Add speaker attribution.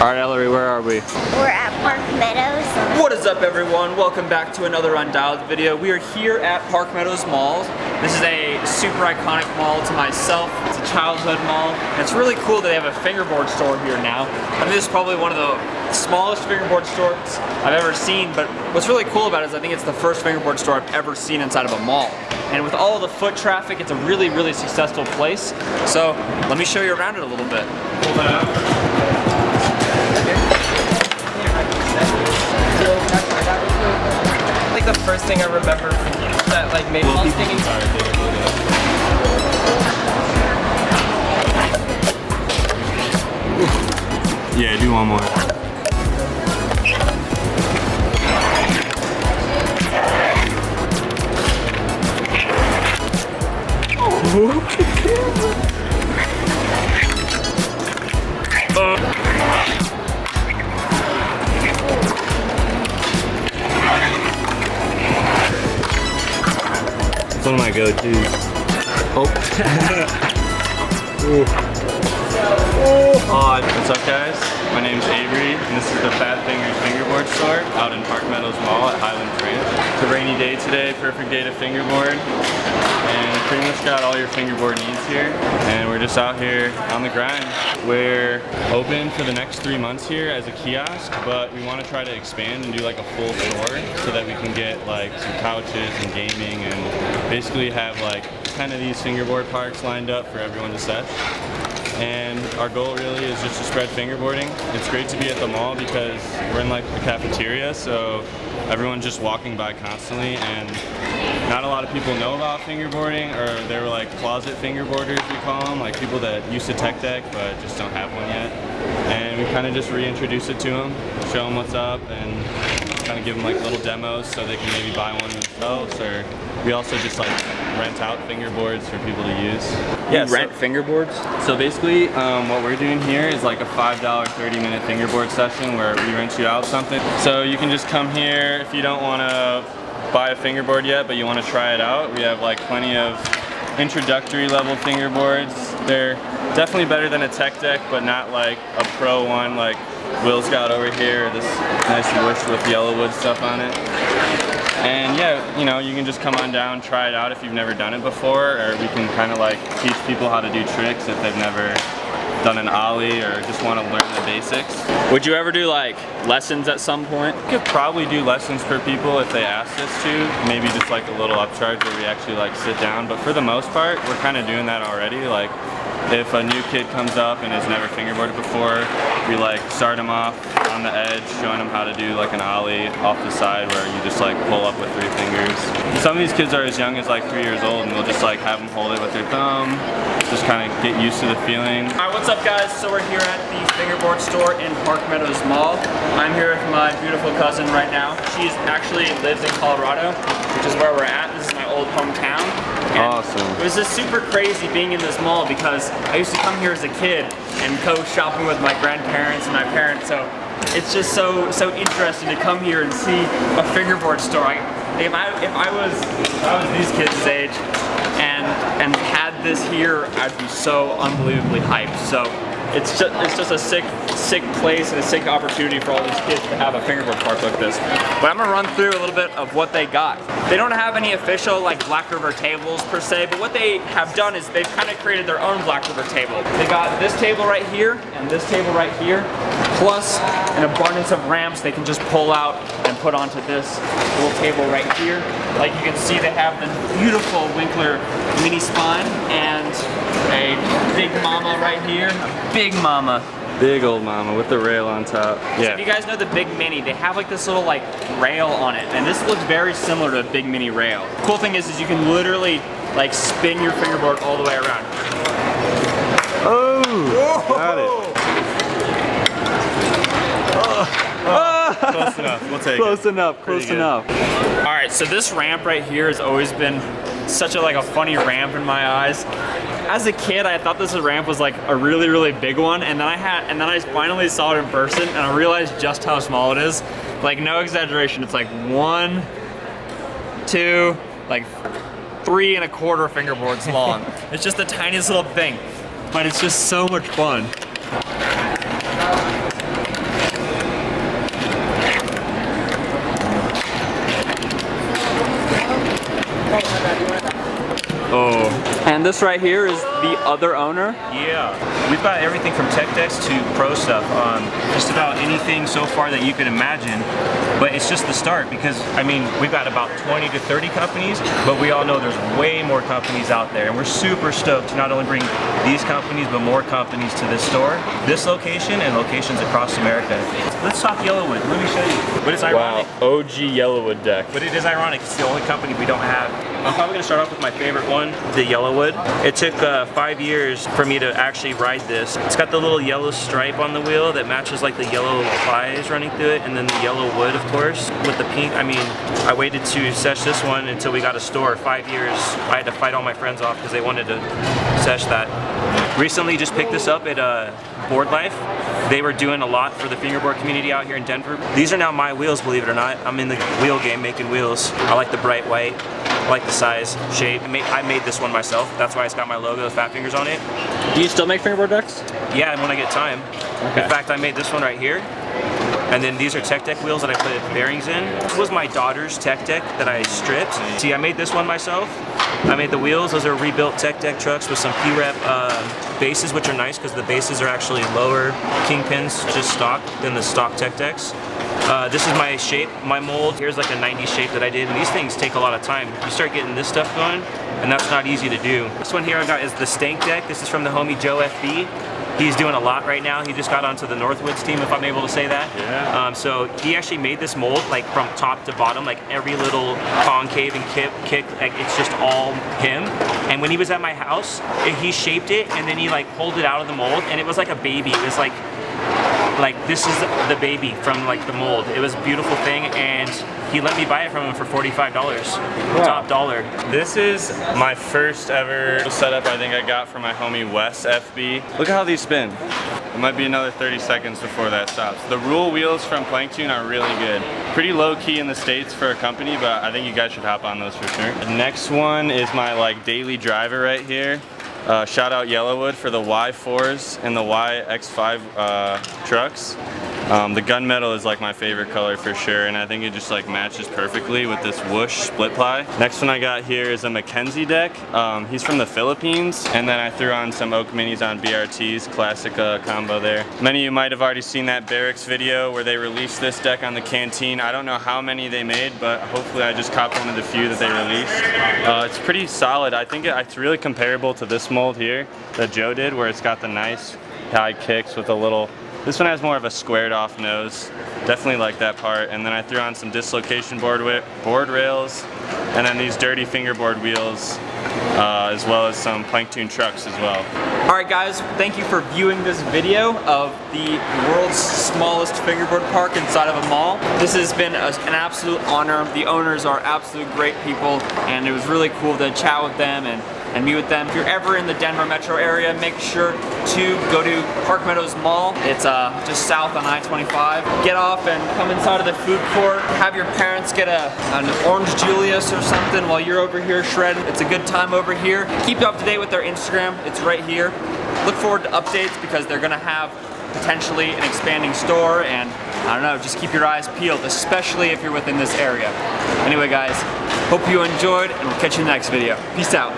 Speaker 1: Alright, Ellery, where are we?
Speaker 2: We're at Park Meadows.
Speaker 1: What is up, everyone? Welcome back to another Undialed video. We are here at Park Meadows Mall. This is a super iconic mall to myself. It's a childhood mall. And it's really cool that they have a fingerboard store here now. I think this is probably one of the smallest fingerboard stores I've ever seen, but what's really cool about it is I think it's the first fingerboard store I've ever seen inside of a mall. And with all the foot traffic, it's a really, really successful place. So let me show you around it a little bit. Pull that out.
Speaker 3: Like the first thing I remember that like made me thinking.
Speaker 4: Yeah, do one more. It's one of my go-tos. Oh. What's up, guys? My name's Avery, and this is the Phat Fingerz Fingerboard store out in Park Meadows Mall at Highlands Ranch. It's a rainy day today, perfect day to fingerboard. And pretty much got all your fingerboard needs here. And we're just out here on the grind. We're open for the next 3 months here as a kiosk, but we want to try to expand and do like a full store so that we can get like some couches and gaming and basically have like 10 of these fingerboard parks lined up for everyone to set. And our goal really is just to spread fingerboarding. It's great to be at the mall because we're in like a cafeteria, so everyone's just walking by constantly, and not a lot of people know about fingerboarding, or they were like closet fingerboarders, we call them, like people that used to tech deck but just don't have one yet. And we kind of just reintroduce it to them, show them what's up, and kind of give them like little demos so they can maybe buy one themselves, or we also just like rent out fingerboards for people to use.
Speaker 1: Yeah, rent fingerboards?
Speaker 4: So basically what we're doing here is like a $5 30-minute fingerboard session where we rent you out something. So you can just come here if you don't want to buy a fingerboard yet but you want to try it out. We have like plenty of introductory level fingerboards. They're definitely better than a tech deck, but not like a pro one like Will's got over here, this nice bush with yellowwood stuff on it. And yeah, you know, you can just come on down, try it out if you've never done it before, or we can kind of like teach people how to do tricks if they've never done an ollie or just want to learn the basics.
Speaker 1: Would you ever do like lessons at some point?
Speaker 4: We could probably do lessons for people if they asked us to, maybe just like a little upcharge where we actually like sit down, but for the most part, we're kind of doing that already. Like, if a new kid comes up and has never fingerboarded before, we like start them off on the edge, showing them how to do like an ollie off the side where you just like pull up with 3 fingers. Some of these kids are as young as like 3 years old, and we'll just like have them hold it with their thumb, just kind of get used to the feeling.
Speaker 1: Alright, what's up, guys? So we're here at the fingerboard store in Park Meadows Mall. I'm here with my beautiful cousin right now. She actually lives in Colorado, which is where we're at. This is my old hometown. And
Speaker 4: awesome.
Speaker 1: It was just super crazy being in this mall because I used to come here as a kid and go shopping with my grandparents and my parents, so it's just so interesting to come here and see a fingerboard store. If I was these kids' age and had this here, I'd be so unbelievably hyped. So it's just a sick place and a sick opportunity for all these kids to have a fingerboard park like this. But I'm gonna run through a little bit of what they got. They don't have any official like Black River tables per se, but what they have done is they've kind of created their own Black River table. They got this table right here and this table right here, plus an abundance of ramps they can just pull out and put onto this little table right here. Like you can see, they have the beautiful Winkler mini spine and a big mama right here. Big mama.
Speaker 4: Big old mama with the rail on top.
Speaker 1: Yeah. So if you guys know the Big Mini, they have like this little like rail on it, and this looks very similar to a Big Mini rail. Cool thing is you can literally like spin your fingerboard all the way around.
Speaker 4: Oh! Got it. Close enough. We'll take it.
Speaker 1: Close enough. All right, so this ramp right here has always been such a funny ramp in my eyes. As a kid, I thought this ramp was like a really big one, and then I finally saw it in person, and I realized just how small it is. Like, no exaggeration, it's like 1, 2, like 3 1/4 fingerboards long. It's just the tiniest little thing, but it's just so much fun. And this right here is the other owner.
Speaker 5: Yeah, we've got everything from tech decks to pro stuff. Just about anything so far that you could imagine. But it's just the start because, I mean, we've got about 20 to 30 companies, but we all know there's way more companies out there. And we're super stoked to not only bring these companies, but more companies to this store, this location, and locations across America. Let's talk Yellowwood. Let me show you. But it's ironic.
Speaker 4: Wow, OG Yellowwood deck.
Speaker 5: But it is ironic. It's the only company we don't have. I'm probably going to start off with my favorite one, the Yellowwood. It took 5 years for me to actually ride this. It's got the little yellow stripe on the wheel that matches like the yellow plies running through it, and then the yellow wood, of course, with the pink. I mean, I waited to sesh this one until we got a store. 5 years. I had to fight all my friends off because they wanted to sesh that. Recently just picked this up at Board Life. They were doing a lot for the fingerboard community out here in Denver. These are now my wheels, believe it or not. I'm in the wheel game making wheels. I like the bright white. I like the size, shape. I made this one myself. That's why it's got my logo, the Phat Fingerz on it.
Speaker 1: Do you still make fingerboard decks?
Speaker 5: Yeah, when I get time.
Speaker 1: Okay.
Speaker 5: In fact, I made this one right here. And then these are tech deck wheels that I put bearings in. This was my daughter's tech deck that I stripped. See, I made this one myself. I made the wheels. Those are rebuilt tech deck trucks with some P-Rep bases, which are nice because the bases are actually lower kingpins, just stock, than the stock tech decks. This is my shape, my mold. Here's like a 90s shape that I did, and these things take a lot of time. You start getting this stuff going, and that's not easy to do. This one here I got is the Stank deck. This is from the homie Joe FB. He's doing a lot right now. He just got onto the Northwoods team, if I'm able to say that.
Speaker 4: Yeah.
Speaker 5: So he actually made this mold like from top to bottom, like every little concave and kick, like it's just all him. And when he was at my house, he shaped it and then he like pulled it out of the mold, and it was like a baby. It was like this is the baby from like the mold. It was a beautiful thing, and he let me buy it from him for $45. Wow. Top dollar.
Speaker 4: This is my first ever setup I think I got from my homie Wes FB. Look at how these spin. It might be another 30 seconds before that stops. The rule wheels from Plankton are really good. Pretty low key in the States for a company, but I think you guys should hop on those for sure. The next one is my like daily driver right here. Shout out Yellowwood for the Y4s and the YX5 trucks. The gunmetal is like my favorite color for sure, and I think it just like matches perfectly with this whoosh split ply. Next one I got here is a Mackenzie deck. He's from the Philippines, and then I threw on some Oak Minis on BRTs, classic combo there. Many of you might have already seen that Barracks video where they released this deck on the Canteen. I don't know how many they made, but hopefully I just copped one of the few that they released. It's pretty solid. I think it's really comparable to this mold here that Joe did, where it's got the nice high kicks with a little. This one has more of a squared off nose. Definitely like that part. And then I threw on some dislocation board rails, and then these dirty fingerboard wheels, as well as some Plankton trucks as well.
Speaker 1: Alright guys, thank you for viewing this video of the world's smallest fingerboard park inside of a mall. This has been an absolute honor. The owners are absolute great people, and it was really cool to chat with them and meet with them. If you're ever in the Denver metro area, make sure to go to Park Meadows Mall. It's just south on I-25. Get off and come inside of the food court. Have your parents get an Orange Julius or something while you're over here shredding. It's a good time over here. Keep up to date with their Instagram. It's right here. Look forward to updates because they're gonna have potentially an expanding store, and I don't know, just keep your eyes peeled, especially if you're within this area. Anyway guys, hope you enjoyed, and we'll catch you in the next video. Peace out.